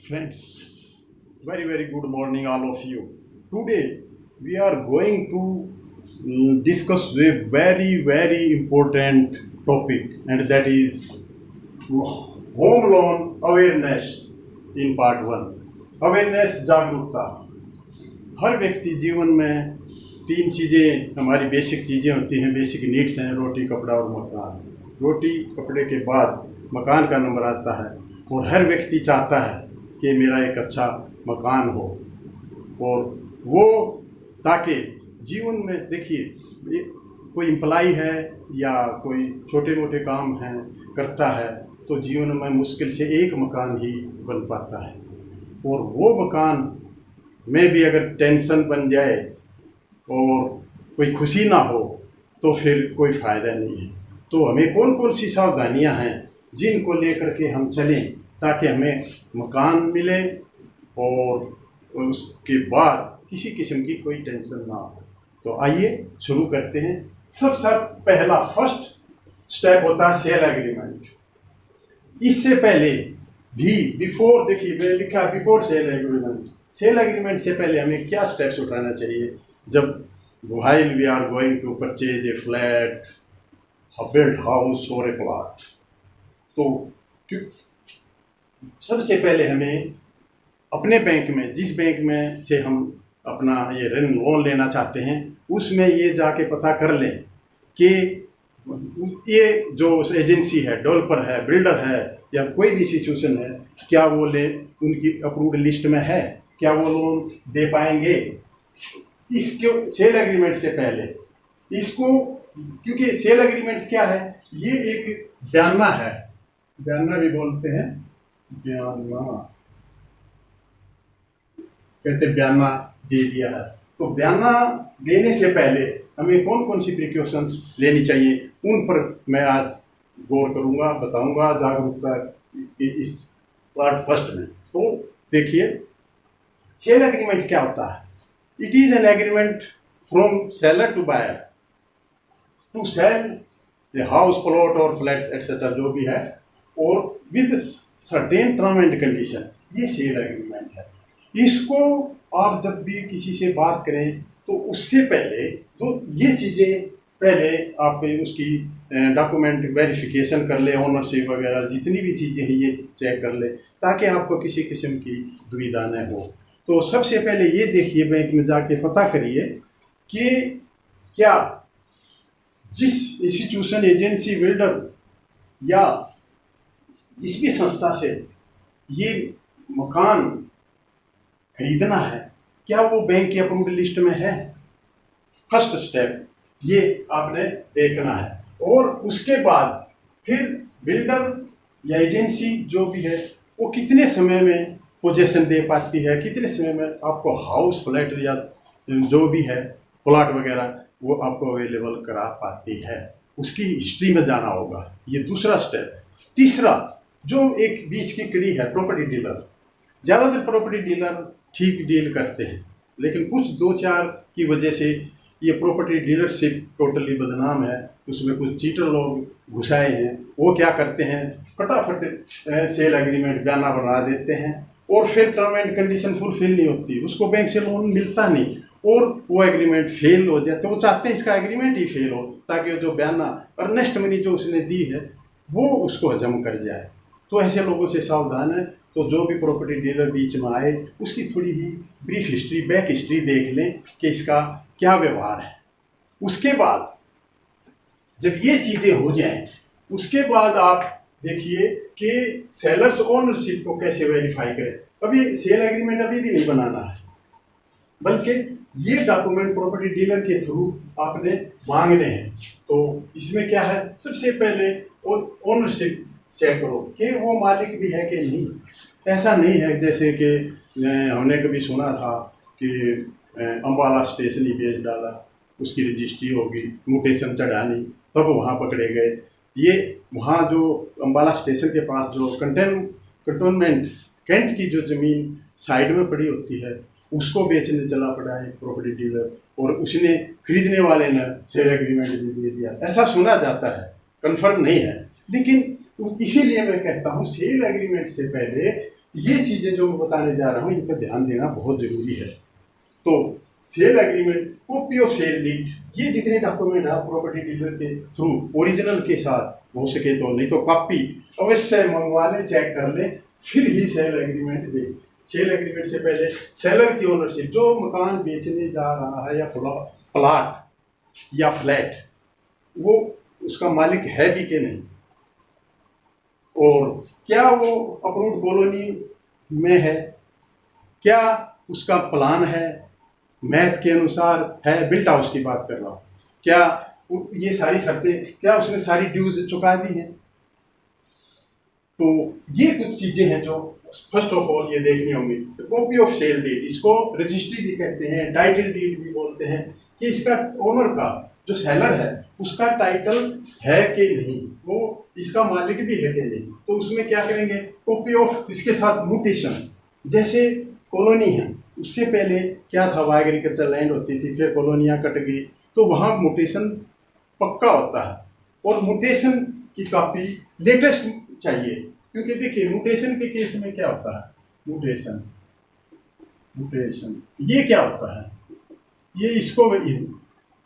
Friends, very good morning, all of you. Today we are going to discuss a very important topic, and that is home loan awareness in part 1. Awareness जागरूकता। हर व्यक्ति जीवन में तीन चीज़ें हमारी basic चीज़ें होती हैं, बेसिक नीड्स हैं, रोटी, कपड़ा और मकान। रोटी कपड़े के बाद मकान का नंबर आता है, और हर व्यक्ति चाहता है कि मेरा एक अच्छा मकान हो, और वो ताकि जीवन में देखिए कोई एम्प्लॉय है या कोई छोटे मोटे काम हैं करता है तो जीवन में मुश्किल से एक मकान ही बन पाता है, और वो मकान में भी अगर टेंशन बन जाए और कोई खुशी ना हो तो फिर कोई फ़ायदा नहीं है। तो हमें कौन कौन सी सावधानियां हैं जिनको लेकर के हम चलें ताकि हमें मकान मिले और उसके बाद किसी किस्म की कोई टेंशन ना हो। तो आइए शुरू करते हैं। सबसे पहला फर्स्ट स्टेप होता है सेल एग्रीमेंट। इससे पहले भी बिफोर, देखिए मैं लिखा before sale agreement. Sale agreement से पहले हमें क्या स्टेप्स उठाना चाहिए जब while we are going to purchase a flat, a built house or a plot? तो सबसे पहले हमें अपने बैंक में, जिस बैंक में से हम अपना ये ऋण लोन लेना चाहते हैं, उसमें ये जाके पता कर लें कि ये जो एजेंसी है, डेवलपर है, बिल्डर है या कोई भी इंस्टीट्यूशन है, क्या वो ले उनकी अप्रूव्ड लिस्ट में है, क्या वो लोन दे पाएंगे। इसके सेल एग्रीमेंट से पहले इसको, क्योंकि सेल एग्रीमेंट क्या है, ये एक बयाना है, बयाना भी बोलते हैं, बयाना कहते बयाना दे दिया है। तो बयाना देने से पहले हमें कौन कौन सी प्रिकॉशंस लेनी चाहिए उन पर मैं आज गौर करूंगा, बताऊंगा जागरूकता इस पार्ट फर्स्ट में। तो देखिए सेल एग्रीमेंट क्या होता है। It is an agreement from seller to buyer to sell a house, plot or flat etc. जो भी है, और with certain term and condition, ये सेल एग्रीमेंट है। इसको आप जब भी किसी से बात करें तो उससे पहले तो ये चीज़ें पहले आप उसकी डॉक्यूमेंट वेरिफिकेशन कर ले, ओनरशिप वगैरह जितनी भी चीज़ें हैं ये चेक कर ले ताकि आपको किसी किस्म की दुविधा न हो। तो सबसे पहले ये देखिए, बैंक में जाके पता करिए कि क्या जिस इंस्टीट्यूशन, एजेंसी, बिल्डर या जिस भी संस्था से ये मकान खरीदना है, क्या वो बैंक की अप्रूव्ड लिस्ट में है। फर्स्ट स्टेप ये आपने देखना है, और उसके बाद फिर बिल्डर या एजेंसी जो भी है वो कितने समय में पोजेशन दे पाती है, कितने समय में आपको हाउस, फ्लैट या जो भी है प्लॉट वगैरह वो आपको अवेलेबल करा पाती है, उसकी हिस्ट्री में जाना होगा। ये दूसरा स्टेप है। तीसरा जो एक बीच की कड़ी है, प्रॉपर्टी डीलर। ज़्यादातर प्रॉपर्टी डीलर ठीक डील करते हैं, लेकिन कुछ दो चार की वजह से ये प्रॉपर्टी डीलरशिप टोटली बदनाम है। उसमें कुछ चीटर लोग घुसाए हैं, वो क्या करते हैं, फटाफट सेल एग्रीमेंट बयाना बना देते हैं, और फिर टर्म एंड कंडीशन फुलफिल नहीं होती, उसको बैंक से लोन मिलता नहीं, और वो एग्रीमेंट फेल हो जाता है। वो चाहते हैं इसका एग्रीमेंट ही फेल हो ताकि जो बयाना अर्नेस्ट मनी जो उसने दी है वो उसको हजम कर जाए। तो ऐसे लोगों से सावधान है। तो जो भी प्रॉपर्टी डीलर बीच में आए उसकी थोड़ी ही ब्रीफ हिस्ट्री, बैक हिस्ट्री देख लें कि इसका क्या व्यवहार है। उसके बाद जब ये चीज़ें हो जाएं, उसके बाद आप देखिए कि सेलर्स ओनरशिप को कैसे वेरीफाई करें। अभी सेल एग्रीमेंट अभी भी नहीं बनाना है, बल्कि ये डॉक्यूमेंट प्रॉपर्टी डीलर के थ्रू आपने मांगने हैं। तो इसमें क्या है, सबसे पहले ओनरशिप चेक करो कि वो मालिक भी है कि नहीं। ऐसा नहीं है जैसे कि हमने कभी सुना था कि अम्बाला स्टेशन ही बेच डाला, उसकी रजिस्ट्री होगी, म्यूटेशन चढ़ानी, तब वहाँ पकड़े गए। ये वहाँ जो अम्बाला स्टेशन के पास जो कंटोनमेंट कैंट की जो ज़मीन साइड में पड़ी होती है उसको बेचने चला पड़ा है प्रॉपर्टी डीलर, और उसने खरीदने वाले ने सेल एग्रीमेंट भी दे दिया। ऐसा सुना जाता है, कंफर्म नहीं है। लेकिन इसीलिए मैं कहता हूँ सेल एग्रीमेंट से पहले ये चीज़ें जो मैं बताने जा रहा हूँ, इन पर ध्यान देना बहुत ज़रूरी है। तो sale agreement, copy of sale deed, ये जितने डॉक्यूमेंट आप प्रॉपर्टी डीलर के थ्रू ओरिजिनल के साथ हो सके तो, नहीं तो कॉपी अवश्य मंगवा लें, चेक कर लें, फिर ही सेल एग्रीमेंट दें। सेल एग्रीमेंट से पहले सेलर की ओनरशिप, जो मकान बेचने जा रहा है या प्लाट या फ्लैट, वो उसका मालिक है भी कि नहीं, और क्या वो अप्रूव्ड कॉलोनी में है, क्या उसका प्लान है, मैप के अनुसार है, बिल्ट हाउस की बात कर रहा हूँ, क्या ये सारी शर्तें, क्या उसने सारी ड्यूज चुका दी हैं। तो ये कुछ चीजें हैं जो फर्स्ट ऑफ ऑल ये देखनी होंगी। तो कॉपी ऑफ सेल डीड, इसको रजिस्ट्री भी कहते हैं, टाइटल डीड भी बोलते हैं, कि इसका ओनर का, जो सेलर है, उसका टाइटल है कि नहीं, वो इसका मालिक भी है कि नहीं। तो उसमें क्या करेंगे, कॉपी ऑफ, इसके साथ म्यूटेशन, जैसे कॉलोनी है, उससे पहले क्या था, वहाँ एग्रीकल्चर लैंड होती थी, फिर कॉलोनियाँ कट गई, तो वहाँ म्यूटेशन पक्का होता है, और म्यूटेशन की कॉपी लेटेस्ट चाहिए। क्योंकि देखिए म्यूटेशन के केस में क्या होता है, म्यूटेशन ये क्या होता है, ये इसको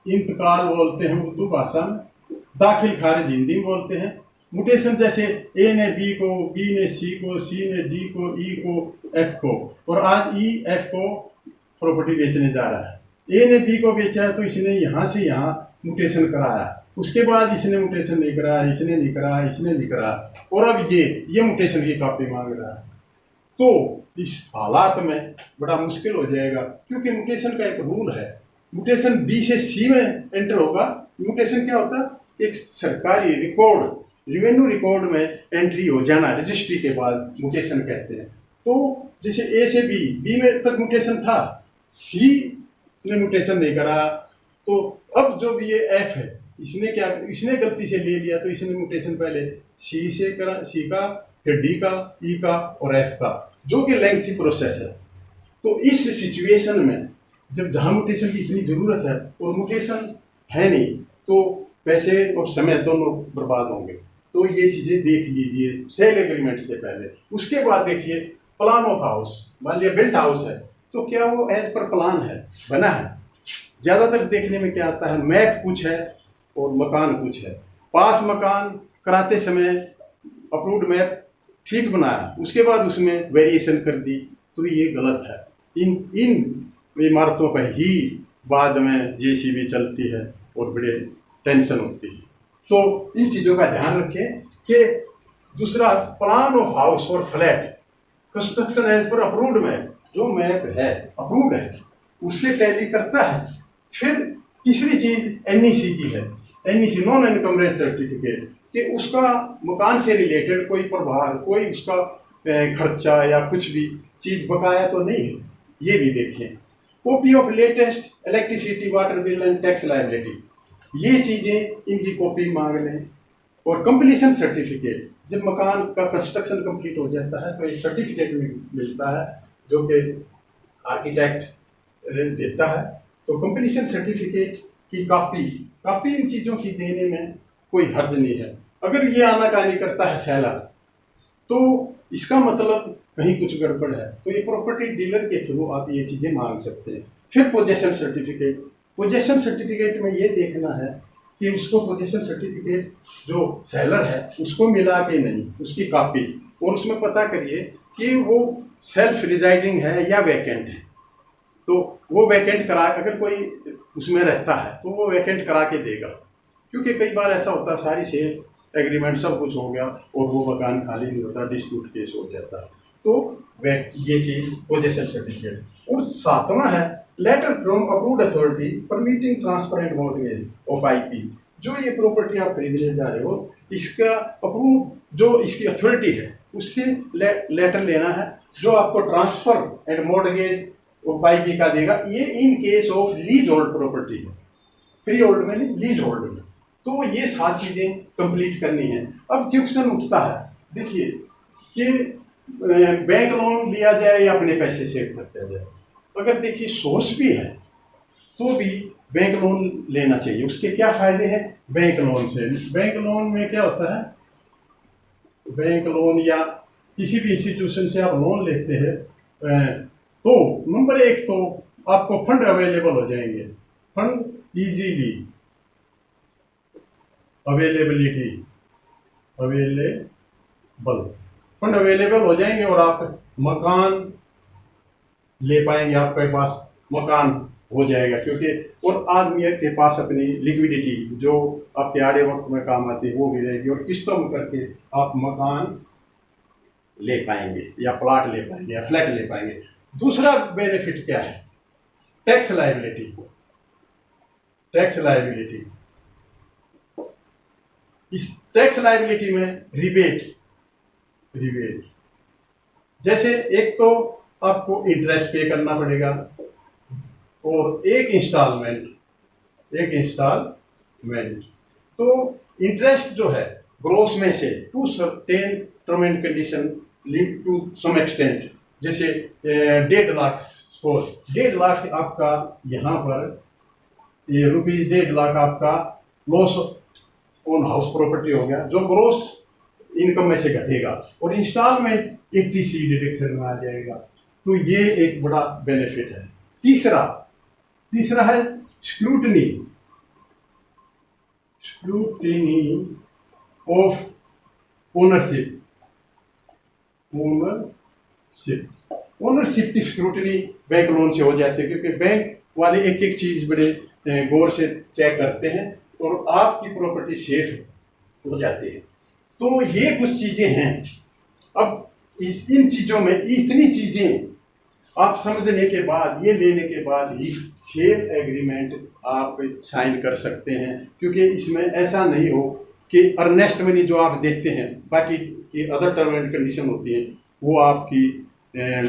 इंतकाल बोलते हैं उर्दू भाषा में, दाखिल खारिज हिंदी में बोलते हैं। म्यूटेशन जैसे ए ने बी को, बी ने सी को, सी ने डी को, ई को, एफ को, और आज ई एफ को प्रॉपर्टी बेचने जा रहा है। ए ने बी को बेचा है तो इसने यहाँ से यहाँ म्यूटेशन कराया, उसके बाद इसने म्यूटेशन नहीं कराया, इसने नहीं कराया, इसने नहीं कराया, और अब ये म्यूटेशन की कॉपी मांग रहा है। तो इस हालात में बड़ा मुश्किल हो जाएगा, क्योंकि म्यूटेशन का एक रूल है, म्यूटेशन बी से सी में एंटर होगा। म्यूटेशन क्या होता है, एक सरकारी रिकॉर्ड, रेवेन्यू रिकॉर्ड में एंट्री हो जाना, रजिस्ट्री के बाद म्यूटेशन कहते हैं। तो जैसे ए से बी में तक म्यूटेशन था, सी ने म्यूटेशन नहीं करा, तो अब जो भी ये एफ है, इसने गलती से ले लिया, तो इसने म्यूटेशन पहले सी से करा, सी का, फिर डी का, ई का और एफ का, जो कि लेंथी प्रोसेस है। तो इस सिचुएशन में जब जहाँ म्यूटेशन की इतनी जरूरत है और म्यूटेशन है नहीं, तो पैसे और समय दोनों बर्बाद होंगे। तो ये चीजें देख लीजिए सेल एग्रीमेंट से पहले। उसके बाद देखिए प्लान ऑफ हाउस, मान लिया बिल्ट हाउस है, तो क्या वो एज पर प्लान है, बना है। ज्यादातर देखने में क्या आता है, मैप कुछ है और मकान कुछ है। पास मकान कराते समय अप्रूव्ड मैप ठीक बनाया, उसके बाद उसमें वेरिएशन कर दी, तो ये गलत है। इन इमारतों पर ही बाद में जेसीबी चलती है और बड़े टेंशन होती है। तो इन चीज़ों का ध्यान रखें। कि दूसरा, प्लान ऑफ हाउस और flat construction as per approved map, जो मैप है अप्रूव्ड है, उससे टैली करता है। फिर तीसरी चीज एनईसी की है, एनईसी नॉन एनकम्बरेंस सर्टिफिकेट, कि उसका मकान से रिलेटेड कोई प्रभार, कोई उसका खर्चा या कुछ भी चीज बकाया तो नहीं है, ये भी देखें। Copy of latest electricity, water bill and tax liability, ये चीजें इनकी कॉपी मांग लें। और कंप्लीशन सर्टिफिकेट, जब मकान का कंस्ट्रक्शन कंप्लीट हो जाता है तो एक सर्टिफिकेट मिलता है जो कि आर्किटेक्ट देता है। तो कंप्लीशन सर्टिफिकेट की कॉपी इन चीजों की देने में कोई हर्ज नहीं है। अगर ये आनाकानी करता है सेलर, तो इसका मतलब कहीं कुछ गड़बड़ है, तो ये प्रॉपर्टी डीलर के थ्रू आप ये चीजें मांग सकते हैं। फिर पोजेशन सर्टिफिकेट, पोजेशन सर्टिफिकेट में ये देखना है कि उसको पोजेशन सर्टिफिकेट जो सेलर है उसको मिला के नहीं, उसकी कॉपी, और उसमें पता करिए कि वो सेल्फ रिजाइडिंग है या वैकेंट है। तो वो वैकेंट करा, अगर कोई उसमें रहता है तो वो वैकेंट करा के देगा, क्योंकि कई बार ऐसा होता है सारी सेल एग्रीमेंट सब कुछ हो गया और वो मकान खाली नहीं होता, डिस्प्यूट केस हो जाता है। तो ये चीज पोजेशन सर्टिफिकेट। और सातवां है letter from approved authority permitting transparent mortgage of IP, जो ये प्रॉपर्टी आप खरीदने जा रहे हो, इसका अप्रूव जो इसकी अथॉरिटी है उससे लेटर लेना है, जो आपको transfer and mortgage of IP का देगा। ये in case of lease hold property है, फ्री होल्ड में नहीं, लीज होल्ड में। तो ये 7 चीजें कंप्लीट करनी है। अब क्वेश्चन उठता है, देखिए कि बैंक लोन लिया जाए या अपने पैसे से खर्चा जाए। अगर देखिए सोर्स भी है तो भी बैंक लोन लेना चाहिए। उसके क्या फायदे हैं बैंक लोन से? बैंक लोन में क्या होता है, बैंक लोन या किसी भी इंस्टीट्यूशन से आप लोन लेते हैं तो नंबर एक तो आपको फंड अवेलेबल हो जाएंगे, fund easily available fund available हो जाएंगे और आप मकान ले पाएंगे, आपके पास मकान हो जाएगा, क्योंकि और आदमी के पास अपनी लिक्विडिटी जो आपके आड़े वक्त में काम आती है वो भी रहेगी और किस्तों में करके आप मकान ले पाएंगे या प्लॉट ले पाएंगे या फ्लैट ले पाएंगे। दूसरा बेनिफिट क्या है? Tax liability. टैक्स लायबिलिटी, इस टैक्स लायबिलिटी में रिबेट जैसे एक तो आपको इंटरेस्ट पे करना पड़ेगा और एक इंस्टॉलमेंट तो इंटरेस्ट जो है ग्रोस में से to certain term and condition link to some extent, जैसे 1.5 लाख, 1.5 लाख आपका यहाँ पर ये रुपीज 1.5 लाख आपका लॉस ऑन हाउस प्रॉपर्टी हो गया जो ग्रोस इनकम में से घटेगा और इंस्टॉलमेंट 80C डिडक्शन में आ जाएगा। तो ये एक बड़ा बेनिफिट है। तीसरा है स्क्रूटनी ऑफ ओनरशिप की स्क्रूटनी बैंक लोन से हो जाती है, क्योंकि बैंक वाले एक एक चीज बड़े गौर से चेक करते हैं और आपकी प्रॉपर्टी सेफ हो जाती है। तो ये कुछ चीजें हैं। अब इन चीजों में इतनी चीजें आप समझने के बाद, ये लेने के बाद ही सेल एग्रीमेंट आप साइन कर सकते हैं, क्योंकि इसमें ऐसा नहीं हो कि अर्नेस्ट मनी जो आप देते हैं बाकी की अदर टर्म एंड कंडीशन होती है वो आपकी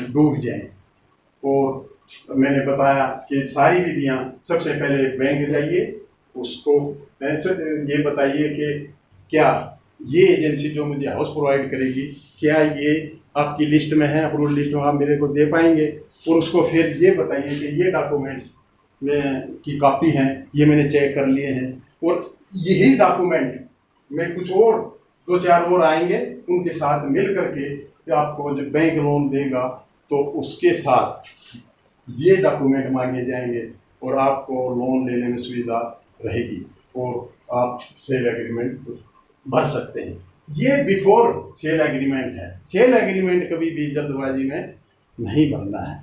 डूब जाए। और मैंने बताया कि सारी विधियां, सबसे पहले बैंक जाइए, उसको ये बताइए कि क्या ये एजेंसी जो मुझे हाउस प्रोवाइड करेगी क्या ये आपकी लिस्ट में है, अप्रूवल लिस्ट में आप मेरे को दे पाएंगे, और उसको फिर ये बताइए कि ये डॉक्यूमेंट्स में की कॉपी हैं, ये मैंने चेक कर लिए हैं, और यही डॉक्यूमेंट में कुछ और 2-4 और आएंगे, उनके साथ मिल करके आपको जब बैंक लोन देगा तो उसके साथ ये डॉक्यूमेंट मांगे जाएंगे और आपको लोन लेने में सुविधा रहेगी और आप सेल एग्रीमेंट भर सकते हैं। ये बिफोर सेल एग्रीमेंट है। सेल एग्रीमेंट कभी भी जल्दबाजी में नहीं भरना है,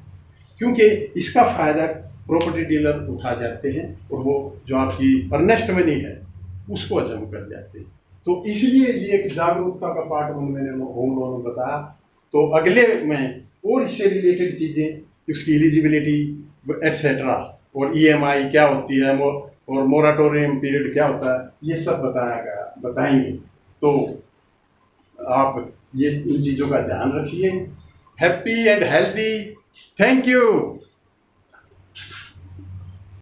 क्योंकि इसका फायदा प्रॉपर्टी डीलर उठा जाते हैं और वो जो आपकी अर्नेस्ट मनी है उसको हजम कर जाते हैं। तो इसलिए ये एक जागरूकता का पार्ट मैंने होम लोन में बताया। तो अगले में और इससे रिलेटेड चीज़ें, उसकी एलिजिबिलिटी एटसेट्रा, और ईएमआई क्या होती है और मोराटोरियम पीरियड क्या होता है, ये सब बताएंगे। तो आप ये इन चीज़ों का ध्यान रखिए। Happy and healthy. Thank you.